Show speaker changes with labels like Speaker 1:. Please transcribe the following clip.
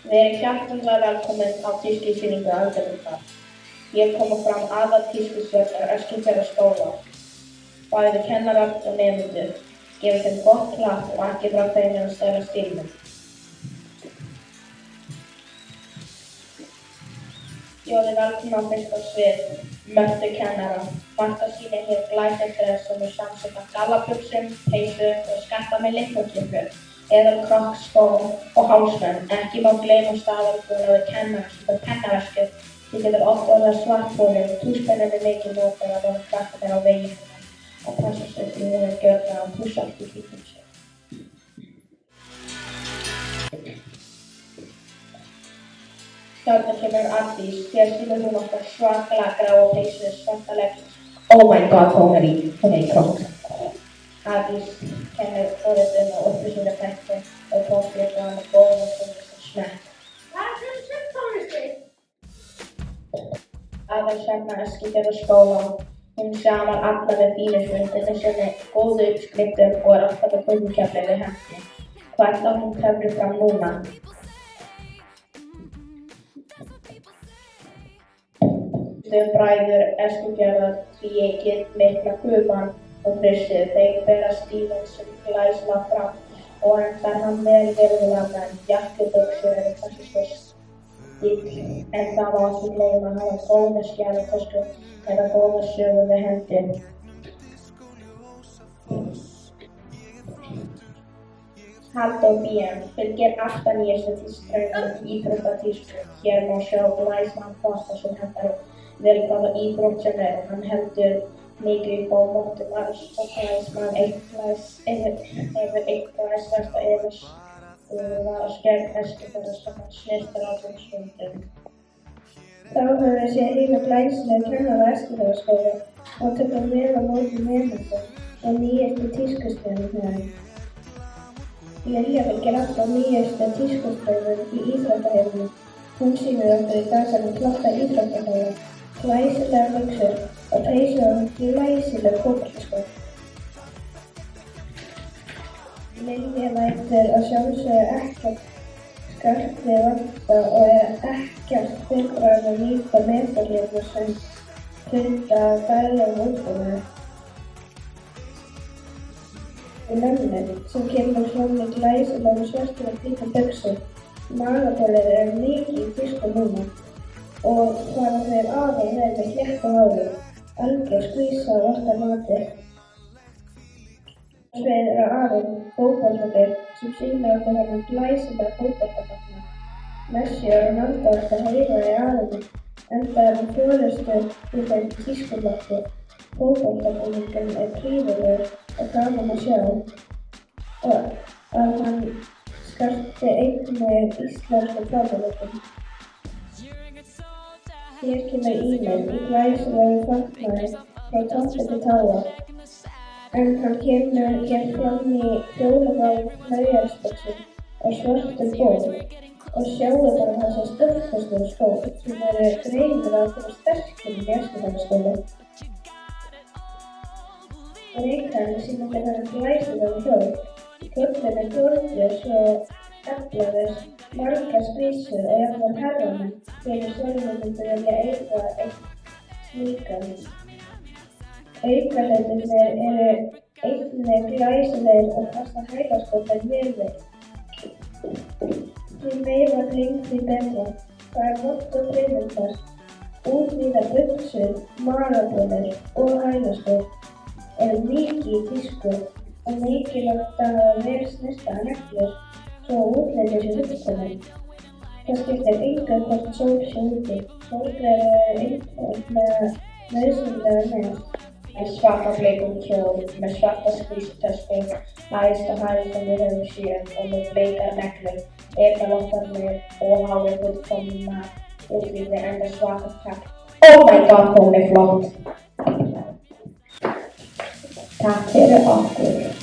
Speaker 1: Verið hjartanlega velkomin á tískusýningu Aðalvíkur. Hér koma fram aðaltískustjörnur Eskifjarðarskóla. Bæði kennarar og nemendur. Gefið þeim gott klapp og ekki frá þeim að stela stílnum. Bjóðið velkomin á fyrsta svið, Mörtu kennara. Marta sýnir hér glæsilegt dress sem samsett af gallabuxum, peysu og skappa með litlakippu, eðalkrokk, skó og hálsmenn. Ekki má gleyma staðalbúnaði kennara sem er pennaverkið. Því getur oft orðið svartbúnir, túspennin er mikið notaður að vera krakkarnir á vegi hennar og passa sig því hún er gjörna og túsa allt í kringum sig. Þarna kemur Ardís, hér sýnir hún okkar svakalega gráa peysu, svarta leggings. Oh my god, hún er í krokk. Ardís kennir forritun og upplýsingatækni og tókir frá hana góða tónlist smekk. Aðalstefna Eskifjarðarskóla. Hún saman alla með fínustu sinni, góðu uppskriftum og er alltaf með göngukeppni við hendi. Hvað ætlar hún töfri fram núna? Bræður Eskifjarðar tvíeykið mikla guðmann og frissið. Þeir bera stílinn sem glæsilega fram og endar hann vel virðulega menn. Jakkabuxur eru kannski svo stíll, en það má ekki gleyma að hafa góða skjalatösku eða góða sögu við hendi. Halldór BM fylgir alltaf nýjustu tískutrendum íþróttatísku. Hér má sjá glæsilegan fósta sem hentar vel hvaða íþrótt sem er. Hann heldur mikið upp á mótum alls og glæsmann hefur einn glæsilegasta yfirstaða skegg Eskifjarðar sem hann snyrtir á þeim stundum. Þá höfum við séð hina glæsilega kennara Eskifjarðarskóla og tökum vel á móti nemendum og nýjustu tískustrendum. Lilja fylgir alltaf nýjustu tískustrendum í íþróttaheiminum. Hún sýnir okkur í dag sem flotta íþróttahóla, glæsilegar buxur og peysu og glæsileg fótboltaskó. Lilja lætur að sjálfsögðu ekkert skartið vanta og er ekkert viðbragð að nýta meðferðirnar sem hluta af daglegum útbúnaði. Mömmu sem kemur fram í glæsilegum svörtum og hvítum buxum. Magabolur eru mikið í tísku núna og fara þeir aðeins með sléttu hári, algjör skvísa af okkar mati. Sveið eru aðeins fótboltabir sem sýna okkur þennan glæsilega fótboltafagna. Messi og Ronaldo ættu að heyra í aðeins, enda er hann forystu í þeim tískuflokki. Fótboltabúningurinn er prýðilegur og gaman að sjá og að hann skarti einnig íslensku framleiðendum. Hér kemur Ímir í glæsilegum fatnaði frá toppi til táa, en hann kemur hér fram í fjólubláum hlaujarsbuxum og svörtum ból. Og sjáðu bara þessa stökkföstu skó sem eru greinilega fyrir sterkir í Eskifjarðarskóla. Rikarinn sýnir mér þennan glæsilega hjól. Kjóllinn er gorgeous og eflaður margar skvísur og jafnvel herramenn fyrir stórmyndir vilja eiga einn slíkan. Aukahlutirnir eru einnig glæsilegir og passa hælaskótar vel við. Því meira kring því betra. Það er motto Brynhildar. Útvíðar buxur, magabolur og hælaskór eru mikið í tísku og mikilvægt að hafa vel snyrtar neglur svo að útlitið sé fullkomið. Það skiptir engu hvort sól sé úti. Sólgleraugu eru einfaldlega nauðsynlega með. En svarta bleikum kjól með svarta skvísutösku, hæsta hæð sem við höfum séð og með bleikar neglur, eyrnalokkarnir og hárið fullkomna útlitið enda svaka takt. Oh my god, hún er flott! Takk fyrir okkur.